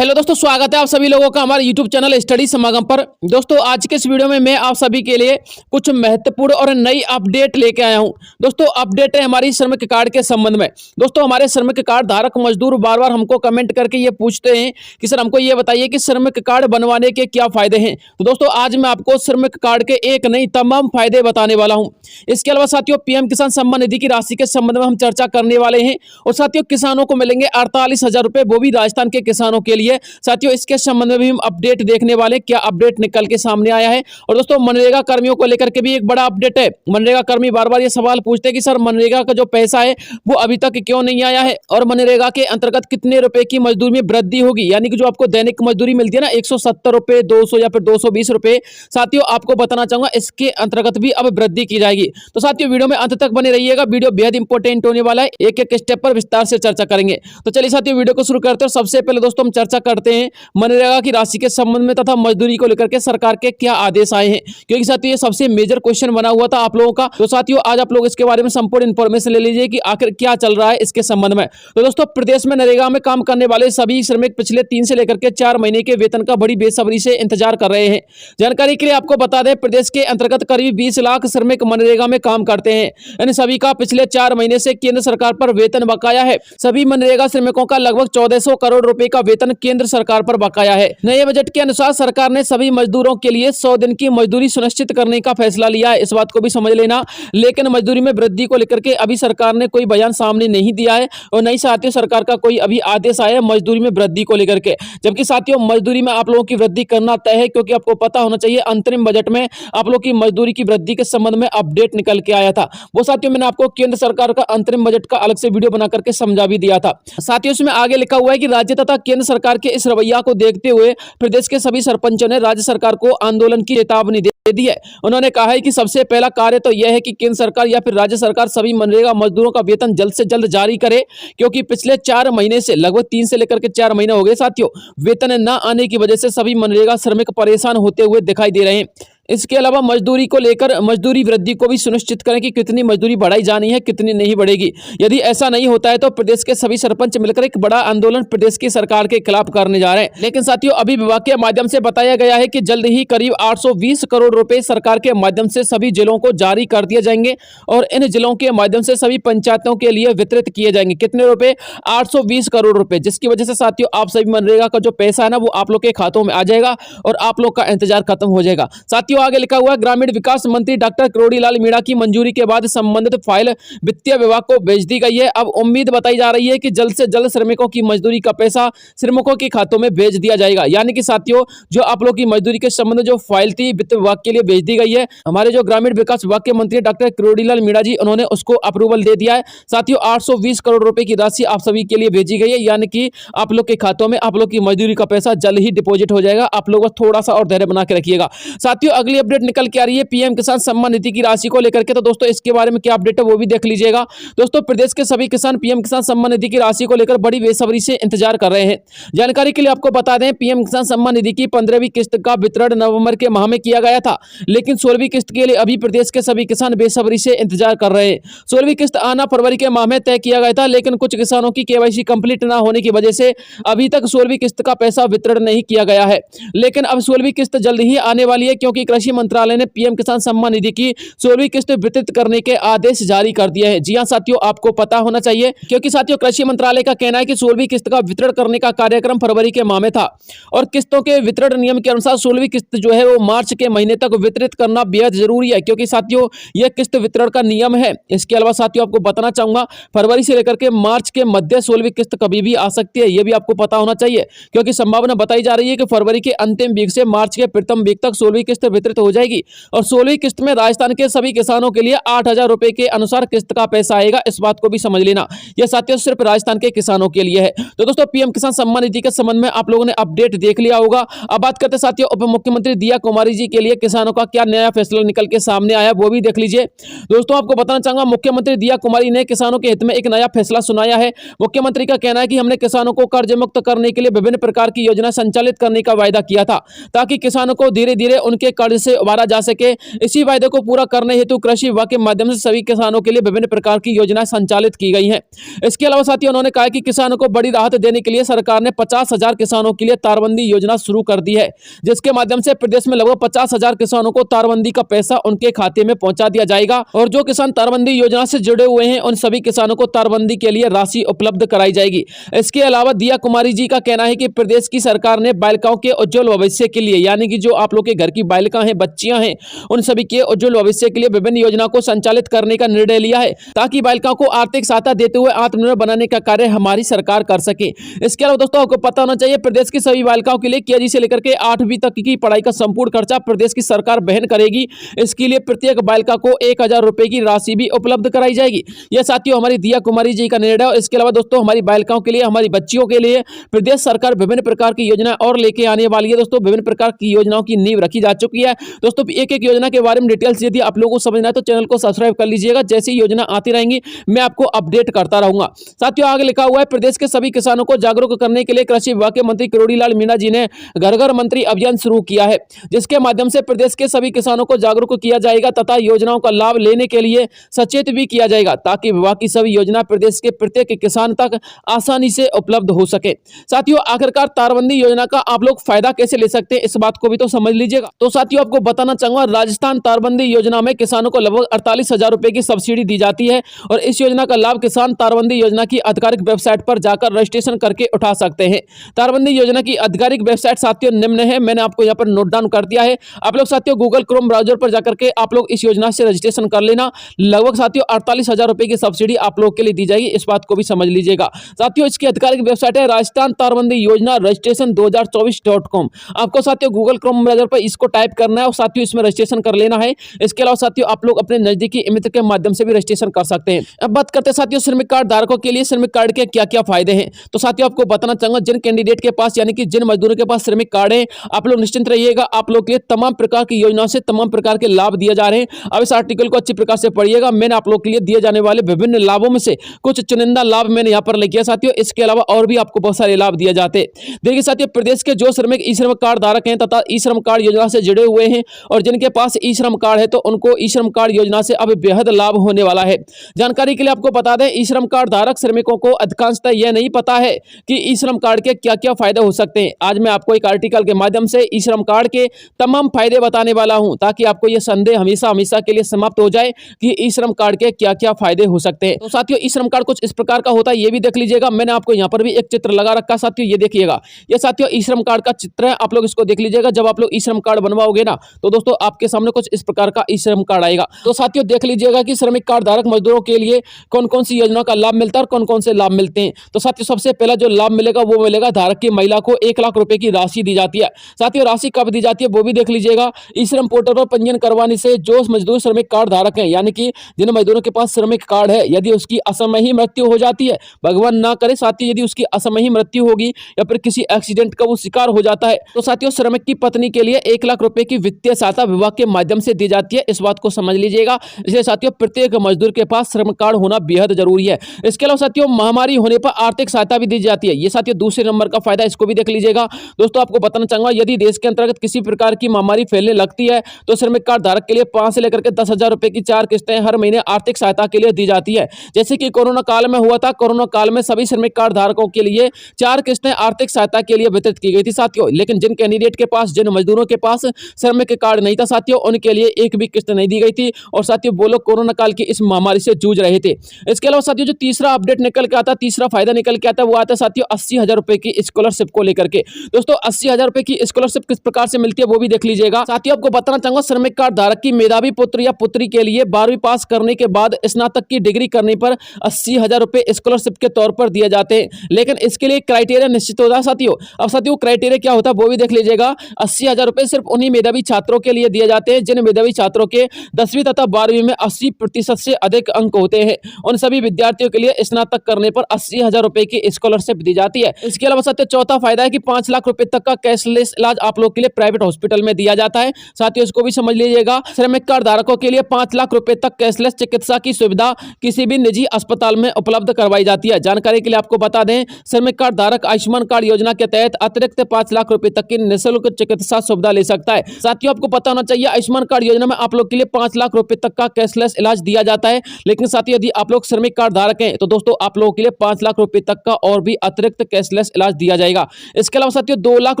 Hello दोस्तों, स्वागत है आप सभी लोगों का हमारे YouTube चैनल स्टडी समागम पर। दोस्तों आज के इस वीडियो में मैं आप सभी के लिए कुछ महत्वपूर्ण और नई अपडेट लेके आया हूं। दोस्तों अपडेट है हमारी श्रमिक कार्ड के संबंध में। दोस्तों हमारे श्रमिक कार्ड धारक मजदूर बार बार हमको कमेंट करके ये पूछते हैं कि सर हमको ये बताइए कि श्रमिक कार्ड बनवाने के क्या फायदे हैं। तो दोस्तों आज मैं आपको श्रमिक कार्ड के एक नहीं तमाम फायदे बताने वाला हूँ। इसके अलावा साथियों पीएम किसान सम्मान निधि की राशि के संबंध में हम चर्चा करने वाले हैं और साथियों किसानों को मिलेंगे 48,000 रुपए, वो भी राजस्थान के किसानों के लिए। साथियों इसके संबंध में भी हम अपडेट देखने वाले, क्या अपडेट निकल के सामने आया है। और दोस्तों मनरेगा कर्मियों को लेकर के भी एक बड़ा अपडेट है। मनरेगा कर्मी बार बार ये सवाल पूछते हैं कि सर मनरेगा का जो पैसा है वो अभी तक क्यों नहीं आया है और मनरेगा के अंतर्गत कितने रुपए की मजदूरी में वृद्धि होगी, यानी कि जो आपको दैनिक मजदूरी मिलती है ना 170 रुपए, 200 या फिर 220 रुपए। साथियों आपको बताना चाहूंगा इसके अंतर्गत भी अब वृद्धि की जाएगी। तो साथियों वीडियो में अंत तक बने रहिएगा, वीडियो बेहद इंपॉर्टेंट होने वाला है। एक एक स्टेप पर विस्तार से चर्चा करेंगे। तो चलिए साथियों वीडियो को शुरू करते हैं। सबसे पहले दोस्तों हम चर्चा करते हैं मनरेगा की राशि के संबंध में तथा मजदूरी को लेकर के सरकार के क्या आदेश आए हैं, क्योंकि साथियों ये सबसे मेजर क्वेश्चन बना हुआ था आप लोगों का। तो साथियों आज आप लोग इसके बारे में संपूर्ण इंफॉर्मेशन ले लीजिए कि आखिर क्या चल रहा है इसके संबंध में। तो दोस्तों प्रदेश में नरेगा में काम करने वाले सभी श्रमिक पिछले 3 से लेकर के 4 महीने के वेतन का बड़ी बेसब्री से इंतजार कर रहे हैं। जानकारी के लिए आपको बता दें प्रदेश के अंतर्गत करीब 20 लाख श्रमिक मनरेगा में काम करते हैं। इन सभी का पिछले 4 महीने से केंद्र सरकार पर वेतन बकाया है। सभी मनरेगा श्रमिकों का लगभग 1400 करोड़ रुपए का वेतन केंद्र सरकार पर बकाया है। नए बजट के अनुसार सरकार ने सभी मजदूरों के लिए 100 दिन की मजदूरी सुनिश्चित करने का फैसला लिया है। इस बात को भी समझ लेना। लेकिन मजदूरी में वृद्धि को लेकर के अभी सरकार ने कोई बयान सामने नहीं दिया है और नहीं साथियों सरकार का कोई अभी आदेश आया है मजदूरी में वृद्धि को लेकर के। जबकि साथियों मजदूरी में आप लोगों की वृद्धि करना तय है, क्योंकि आपको पता होना चाहिए अंतरिम बजट में आप लोगों की मजदूरी की वृद्धि के संबंध में अपडेट निकल के आया था। वो साथियों मैंने आपको केंद्र सरकार का अंतरिम बजट का अलग से वीडियो बना करके समझा भी दिया था। साथियों इसमें आगे लिखा हुआ है कि राज्य तथा केंद्र सरकार के इस रवैया को देखते हुए प्रदेश के सभी सरपंचों ने राज्य सरकार को आंदोलन की चेतावनी दे दी है। उन्होंने कहा है कि सबसे पहला कार्य तो यह है कि केंद्र सरकार या फिर राज्य सरकार सभी मनरेगा मजदूरों का वेतन जल्द से जल्द जारी करे, क्योंकि पिछले 4 महीने से लगभग 3 से लेकर के 4 महीने हो गए साथियों वेतन न आने की वजह से सभी मनरेगा श्रमिक परेशान होते हुए दिखाई दे रहे हैं। इसके अलावा मजदूरी को लेकर मजदूरी वृद्धि को भी सुनिश्चित करें कि कितनी मजदूरी बढ़ाई जानी है, कितनी नहीं बढ़ेगी। यदि ऐसा नहीं होता है तो प्रदेश के सभी सरपंच मिलकर एक बड़ा आंदोलन प्रदेश की सरकार के खिलाफ करने जा रहे हैं। लेकिन साथियों अभी विभाग के माध्यम से बताया गया है कि जल्द ही करीब 820 करोड़ रुपए सरकार के माध्यम से सभी जिलों को जारी कर दिए जाएंगे और इन जिलों के माध्यम से सभी पंचायतों के लिए वितरित किए जाएंगे। कितने रुपए? 820 करोड़ रुपए, जिसकी वजह से साथियों आप सभी मनरेगा का जो पैसा है ना वो आप लोग के खातों में आ जाएगा और आप लोग का इंतजार खत्म हो जाएगा। साथियों आगे लिखा हुआ ग्रामीण विकास मंत्री डॉक्टर किरोड़ीलाल मीणा की मंजूरी के बाद संबंधित फाइल वित्तीय विभाग को भेज दी गई है। अब उम्मीद बताई जा रही है कि जल्द से जल्द श्रमिकों की मजदूरी का पैसा श्रमिकों के खातों में भेज दिया जाएगा। यानी कि साथियों जो आप लोग की मजदूरी के संबंध में जो फाइल थी वित्त विभाग के लिए भेज दी गई है। हमारे जो ग्रामीण विकास विभाग के मंत्री डॉक्टर किरोड़ीलाल मीणा जी उन्होंने उसको अप्रूवल दे दिया है। साथियों 820 करोड़ रुपए की राशि आप सभी के लिए भेजी गई है, यानी कि आप लोग के खातों में आप लोग की मजदूरी का पैसा जल्द ही डिपॉजिट हो जाएगा। आप लोग थोड़ा सा और धैर्य बना के रखिएगा। साथियों अगली अपडेट निकल के आ रही है पीएम किसान सम्मान निधि की राशि को लेकर के। तो दोस्तों इसके बारे में क्या अपडेट है वो भी देख लीजिएगा। दोस्तों प्रदेश के सभी किसान पीएम किसान सम्मान निधि की राशि को लेकर बड़ी बेसब्री से इंतजार कर रहे हैं। जानकारी के लिए आपको बता दें पीएम किसान सम्मान निधि की 15वीं किस्त का वितरण नवंबर के माह में किया गया था, लेकिन 16वीं किस्त के लिए अभी प्रदेश के सभी किसान बेसब्री से इंतजार कर रहे हैं। 16वीं किस्त आना फरवरी के माह में तय किया गया था, लेकिन कुछ किसानों की केवाईसी कंप्लीट न होने की वजह से अभी तक 16वीं किस्त का पैसा वितरण नहीं किया गया है। लेकिन अब 16वीं किस्त जल्द ही आने वाली है, क्योंकि कृषि मंत्रालय ने पीएम किसान सम्मान निधि की 16वीं किस्त वितरित करने के आदेश जारी कर दिए हैं। जी हां साथियों आपको पता होना चाहिए, क्योंकि साथियों कृषि मंत्रालय का कहना है कि 16वीं किस्त का वितरण करने का कार्यक्रम फरवरी के माह में था और किस्तों के वितरण नियम के अनुसार 16वीं किस्त जो है वो मार्च के महीने तक वितरित करना बेहद जरूरी है, क्योंकि साथियों यह किस्त वितरण का नियम है। इसके अलावा साथियों आपको बताना चाहूंगा फरवरी से लेकर के मार्च के मध्य 16वीं किस्त कभी भी आ सकती है, यह भी आपको पता होना चाहिए, क्योंकि संभावना बताई जा रही है कि फरवरी के अंतिम वीक से मार्च के प्रथम वीक तक 16वीं किस्त वितरित हो जाएगी और 16वीं किस्त में राजस्थान के सभी किसानों के लिए 8,000 रुपए के अनुसार किस्त का पैसा आएगा। इस बात को भी समझ लेना, यह साथियों सिर्फ राजस्थान के किसानों के लिए है। तो दोस्तों पीएम किसान सम्मान निधि के संबंध में आप लोगों ने अपडेट देख लिया होगा। अब बात करते साथियों उप मुख्यमंत्री दिया कुमारी जी के लिए किसानों का क्या नया फैसला निकल के सामने आया वो भी देख लीजिए। दोस्तों आपको बताना चाहूंगा मुख्यमंत्री दिया कुमारी ने किसानों के हित में एक नया फैसला सुनाया है। मुख्यमंत्री का कहना है कि हमने किसानों को कर्ज मुक्त करने के लिए विभिन्न प्रकार की योजना संचालित करने का वायदा किया था, ताकि किसानों को धीरे धीरे उनके कर्ज कर्ज से उबारा जा सके। इसी वायदे को पूरा करने हेतु कृषि विभाग के माध्यम से सभी किसानों के लिए विभिन्न प्रकार की योजनाएं संचालित की गई हैं। इसके अलावा साथियों उन्होंने कहा कि किसानों को बड़ी राहत देने के लिए सरकार ने 50,000 किसानों के लिए तारबंदी योजना शुरू कर दी है, जिसके माध्यम से प्रदेश में लगभग 50,000 किसानों को तारबंदी का पैसा उनके खाते में पहुंचा दिया जाएगा और जो किसान तारबंदी योजना से जुड़े हुए हैं उन सभी किसानों को तारबंदी के लिए राशि उपलब्ध कराई जाएगी। इसके अलावा दिया कुमारी जी का कहना है कि प्रदेश की सरकार ने बालिकाओं के उज्जवल भविष्य के लिए, यानी कि जो आप लोग के घर की बालिका हैं, बच्चियां हैं, उन सभी के उज्जवल भविष्य के लिए विभिन्न योजनाओं को संचालित करने का निर्णय लिया है ताकि बालिकाओं को आर्थिक सहायता देते हुए आत्मनिर्भर बनाने का कार्य हमारी सरकार कर सके। इसके अलावा दोस्तों आपको पता होना चाहिए प्रदेश की सभी बालिकाओं के लिए केजी से लेकर के 8वीं तक की पढ़ाई का संपूर्ण खर्चा प्रदेश की सरकार वहन करेगी। इसके लिए प्रत्येक बालिका को 1,000 रुपए की राशि भी उपलब्ध कराई जाएगी। यह साथियों हमारी दिया कुमारी जी का निर्णय है। इसके अलावा दोस्तों हमारी बालिकाओं के लिए, हमारी बच्चियों के लिए प्रदेश सरकार विभिन्न प्रकार की योजना और लेके आने वाली है। दोस्तों विभिन्न प्रकार की योजनाओं की नींव रखी जा चुकी है। दोस्तों एक एक योजना के बारे में डिटेल्स यदि आप लोगों को समझना है तो चैनल को सब्सक्राइब कर लीजिएगा। जैसी योजना आती रहेंगी मैं आपको अपडेट करता रहूंगा। साथियों आगे लिखा हुआ है प्रदेश के सभी किसानों को जागरूक करने के लिए कृषि विभाग के मंत्री किरोड़ीलाल मीणा जी ने घर घर मंत्री अभियान शुरू किया है, जिसके माध्यम से प्रदेश के सभी किसानों को जागरूक किया जाएगा तथा योजनाओं का लाभ लेने के लिए सचेत भी किया जाएगा ताकि विभाग की सभी योजना प्रदेश के प्रत्येक किसान तक आसानी से उपलब्ध हो सके। साथियों आखिरकार तारबंदी योजना का आप लोग फायदा कैसे ले सकते हैं इस बात को भी तो समझ लीजिएगा। तो साथियों आपको बताना चाहूंगा राजस्थान तारबंदी योजना में किसानों को लगभग 48,000 रुपए की सब्सिडी दी जाती है और इस योजना का लाभ किसान तारबंदी योजना की आधिकारिक वेबसाइट पर जाकर रजिस्ट्रेशन करके उठा सकते हैं। तारबंदी योजना की आधिकारिक वेबसाइट साथियों निम्न है, मैंने आपको यहाँ पर नोट डाउन कर दिया है। आप लोग साथियों गूगल क्रोम ब्राउजर पर जाकर के आप लोग इस योजना से रजिस्ट्रेशन कर लेना। लगभग साथियों 48,000 रुपए की सब्सिडी आप लोग के लिए दी जाएगी, इस बात को भी समझ लीजिएगा। साथियों इसकी आधिकारिक वेबसाइट है राजस्थान तारबंदी योजना रजिस्ट्रेशन 2024.com। आपको साथियों गूगल क्रोम ब्राउजर पर इसको टाइप करना है और साथियों इसमें रजिस्ट्रेशन कर लेना है। इसके अलावा साथियों आप लोग अपने नजदीकी मित्र के माध्यम से भी रजिस्ट्रेशन कर सकते हैं। अब बात करते हैं साथियों श्रमिक कार्ड धारकों के लिए श्रमिक कार्ड के क्या क्या फायदे हैं। तो साथियों आपको बताना चाहूंगा जिन कैंडिडेट के पास, यानी कि जिन मजदूरों के पास श्रमिक कार्ड है, आप लोग निश्चिंत रहिएगा, आप लोग के लिए तमाम प्रकार की योजनाओं से तमाम प्रकार के लाभ दिए जा रहे हैं। अब इस आर्टिकल को अच्छी प्रकार से पढ़िएगा। मैंने आप लोग के लिए दिए जाने वाले विभिन्न लाभों में से कुछ चुनिंदा लाभ मैंने यहाँ पर लिखे हैं साथियों। इसके अलावा और भी आपको बहुत सारे लाभ दिए जाते हैं। देखिए साथियों प्रदेश के जो श्रमिक ई श्रम कार्ड धारक हैं तथा ई श्रम कार्ड योजना से जुड़े हुए हैं और जिनके पास ई श्रम कार्ड है तो उनको ई श्रम कार्ड योजना से अब बेहद लाभ होने वाला है। जानकारी के लिए आपको बता दें ई श्रम कार्ड धारक श्रमिकों को अधिकांशतः यह नहीं पता है कि ई श्रम कार्ड के क्या क्या फायदे हो सकते हैं। आज मैं आपको एक आर्टिकल के माध्यम से ई श्रम कार्ड के तमाम फायदे बताने वाला हूं ताकि आपको यह संदेह हमेशा हमेशा के लिए समाप्त हो जाए कि ई श्रम कार्ड के क्या क्या फायदे हो सकते हैं। तो साथियों ई श्रम कार्ड कुछ इस प्रकार का होता है, ये भी देख लीजिएगा। मैंने आपको यहाँ पर भी एक चित्र लगा रखा साथियों, ये देखिएगा। ये साथियों ई श्रम कार्ड का चित्र है, आप लोग इसको देख लीजिएगा। जब आप लोग ई श्रम कार्ड बनवाओगे ना तो दोस्तों आपके सामने कुछ इस प्रकार का ई श्रम कार्ड आएगा। तो साथियों देख लीजिएगा कि श्रमिक कार्ड धारक मजदूरों के लिए कौन कौन सी योजना का लाभ मिलता है और कौन कौन से लाभ मिलते हैं। तो साथियों सबसे पहला जो लाभ मिलेगा वो मिलेगा धारक की महिला को 1 लाख रुपए की राशि दी जाती है। साथियों राशि कब दी जाती है वो भी देख लीजिएगा। ई श्रम पोर्टल पर पंजीयन करवाने से जो मजदूर श्रमिक कार्ड धारक हैं, यानी कि जिन मजदूरों के पास श्रमिक कार्ड है, यदि उसकी असमय ही मृत्यु हो जाती है, भगवान ना करे साथियों यदि उसकी असमय ही मृत्यु होगी या फिर किसी एक्सीडेंट का वो शिकार हो जाता है तो साथियों श्रमिक की पत्नी के लिए 1 लाख रुपए की वित्तीय सहायता विभाग के माध्यम से दी जाती है। इस बात को समझ लीजिएगा। इसलिए साथियों प्रत्येक मजदूर के पास श्रमिक कार्ड होना बेहद जरूरी है। इसके अलावा साथियों महामारी होने पर आर्थिक सहायता भी दी जाती है। ये साथियों दूसरे नंबर का फायदा, इसको भी देख लीजिएगा। दोस्तों आपको बताना चाहूंगा यदि देश के अंतर्गत किसी प्रकार की महामारी फैलने लगती है तो श्रमिक कार्ड धारक के लिए 5 से लेकर के 10,000 रुपए की 4 किस्तें हर महीने आर्थिक सहायता के लिए दी जाती है। जैसे कि कोरोना काल में हुआ था, कोरोना काल में सभी श्रमिक कार्ड धारकों के लिए 4 किस्तें आर्थिक सहायता के लिए वितरित की गई थी साथियों। लेकिन जिन कैंडिडेट के पास, जिन मजदूरों के पास श्रमिक कार्ड नहीं था साथियों, उनके लिए एक भी किस्त नहीं दी गई थी और साथियों वो लोग कोरोना काल की इस महामारी से जूझ रहे थे। इसके अलावा साथियों जो तीसरा अपडेट निकल के आता, तीसरा फायदा निकल के आता वो आता है साथियों 80,000 रुपए की स्कॉलरशिप को लेकर के। दोस्तों 80,000 रुपए की स्कॉलरशिप किस प्रकार से मिलती है वो भी देख लीजिएगा। साथियों आपको बताना चाहूंगा श्रमिक कार्ड धारक की मेधावी पुत्र या पुत्री के लिए 12वीं पास करने के बाद स्नातक की डिग्री करने पर 80,000 रुपए स्कॉलरशिप के तौर पर दिए जाते हैं। लेकिन इसके लिए क्राइटेरिया निश्चित होता है साथियों। अब साथियों क्राइटेरिया क्या होता है वो भी देख लीजिएगा। 80,000 रुपए सिर्फ उन्हीं मेधावी छात्रों के लिए दिए जाते हैं जिन मेधावी छात्रों के 10वीं तथा 12वीं में 80% से अधिक अंक होते हैं। उन सभी विद्यार्थियों के लिए स्नातक करने पर 80,000 रुपए की स्कॉलरशिप दी जाती है। इसके अलावा साथियों चौथा फायदा है कि 5 लाख रुपए तक का कैशलेस इलाज आप लोग के लिए प्राइवेट हॉस्पिटल में दिया जाता है। साथियों इसको भी समझ लीजिएगा। श्रमिक कार्ड धारकों के लिए 5 लाख रुपए तक कैशलेस चिकित्सा की सुविधा किसी भी निजी अस्पताल में उपलब्ध करवाई जाती है। जानकारी के लिए आपको बता दें श्रमिक कार्ड धारक आयुष्मान कार्ड योजना के तहत अतिरिक्त 5 लाख रुपए तक की निःशुल्क चिकित्सा सुविधा ले सकता है। साथियों आपको पता होना चाहिए आयुष्मान कार्ड योजना में आप लोग के लिए 5 लाख रुपए तक का कैशलेस इलाज दिया जाता है। लेकिन साथियों यदि आप लोग श्रमिक कार्ड धारक हैं तो दोस्तों आप लोगों के लिए 5 लाख रुपए तक का और भी अतिरिक्त कैशलेस इलाज दिया जाएगा। इसके अलावा साथियों 2 लाख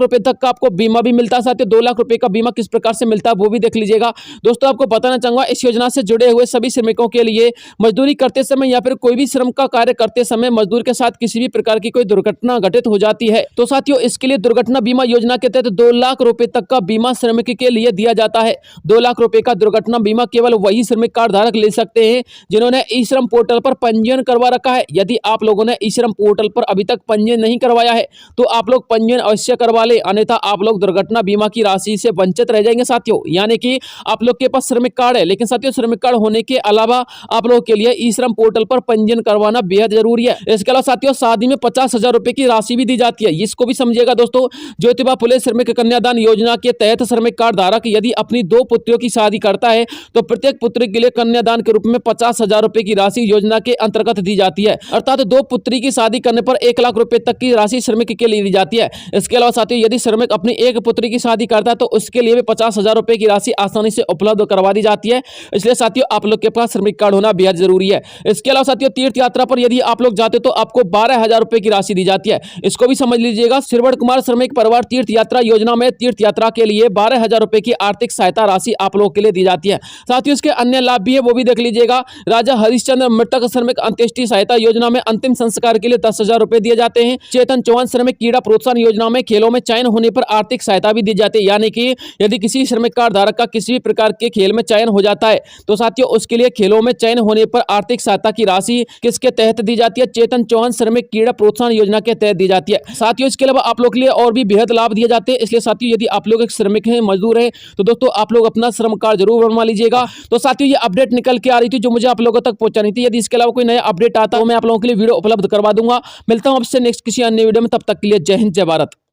रुपए तक का आपको बीमा भी मिलता है। साथियों 2 लाख रुपए का बीमा किस प्रकार से मिलता है वो भी देख लीजिएगा। दोस्तों आपको बताना चाहूंगा इस योजना से जुड़े हुए सभी श्रमिकों के लिए मजदूरी करते समय या फिर कोई भी श्रम का कार्य करते समय मजदूर के साथ किसी भी प्रकार की कोई दुर्घटना घटित हो जाती है तो साथियों इसके लिए दुर्घटना बीमा योजना के तहत 2 लाख रुपए तक का बीमा श्रमिक के लिए दिया जाता है। 2 लाख रुपए का दुर्घटना बीमा केवल वही श्रमिक कार्ड धारक ले सकते हैं जिन्होंने ई श्रम पोर्टल पर पंजीयन करवा रखा है। यदि आप लोगों ने ई श्रम पोर्टल पर अभी तक पंजीयन नहीं करवाया है तो आप लोग पंजीयन अवश्य करवा ले, अन्यथा आप लोग दुर्घटना बीमा की राशि से वंचित रह जाएंगे। साथियों यानी कि आप लोग के पास श्रमिक कार्ड है लेकिन साथियों श्रमिक कार्ड होने के अलावा आप लोगों के लिए ई श्रम पोर्टल पर पंजीयन करवाना बेहद जरूरी है। इसके अलावा साथियों शादी में 50,000 रुपए की राशि भी दी जाती है, इसको भी समझिएगा दोस्तों। ज्योतिबा फुले श्रमिक कन्यादान योजना के तहत श्रमिक कार्ड धारक यदि अपनी 2 पुत्रियों की शादी करता है तो प्रत्येक पुत्री के लिए कन्यादान के रूप में 50,000 रुपए की राशि योजना के अंतर्गत दी जाती है। अर्थात 2 पुत्री की शादी करने पर 1 लाख रुपए तक की राशि श्रमिक के लिए दी जाती है। इसके अलावा साथियों यदि श्रमिक अपनी 1 पुत्री की शादी करता है तो उसके लिए भी 50,000 रुपए की राशि आसानी से उपलब्ध करवा दी जाती है। इसलिए साथियों आप लोग के पास श्रमिक कार्ड होना बेहद जरूरी है। इसके अलावा साथियों तीर्थ यात्रा पर यदि आप लोग जाते तो आपको 12,000 रुपए की राशि दी जाती है, इसको भी समझ लीजिएगा। श्रवण कुमार श्रमिक परिवार तीर्थ यात्रा योजना में तीर्थ यात्रा के लिए 12,000 रुपए की आर्थिक सहायता राशि आप लोगों के लिए दी जाती है। साथियों इसके अन्य लाभ भी है वो भी देख लीजिएगा। राजा हरिश्चंद्र मृतक श्रमिक अंत्येष्टि सहायता योजना में अंतिम संस्कार के लिए 10,000 रुपए दिए जाते हैं। चेतन चौहान श्रमिक क्रीड़ा प्रोत्साहन योजना में खेलों में चयन होने पर आर्थिक सहायता भी दी जाती है, यानी कि यदि किसी श्रमिक कार्ड धारक का किसी भी प्रकार के खेल में चयन हो जाता है तो साथियों उसके लिए खेलों में चयन होने पर आर्थिक सहायता की राशि किसके तहत दी जाती है? चेतन चौहान श्रमिक क्रीड़ा प्रोत्साहन योजना के तहत दी जाती है। साथियों इसके अलावा आप लोग के लिए और भी बेहद लाभ दिए जाते हैं। इसलिए साथियों यदि आप लोग एक श्रमिक हैं, मजदूर हैं तो दोस्तों आप लोग अपना श्रम कार्ड जरूर बनवा लीजिएगा। तो साथियों ये अपडेट निकल के आ रही थी जो मुझे आप लोगों तक पहुंचानी थी। यदि इसके अलावा कोई नया अपडेट आता है तो मैं आप लोगों के लिए वीडियो उपलब्ध करवा दूंगा। मिलता हूं आपसे नेक्स्ट किसी अन्य वीडियो में, तब तक के लिए जय हिंद जय भारत।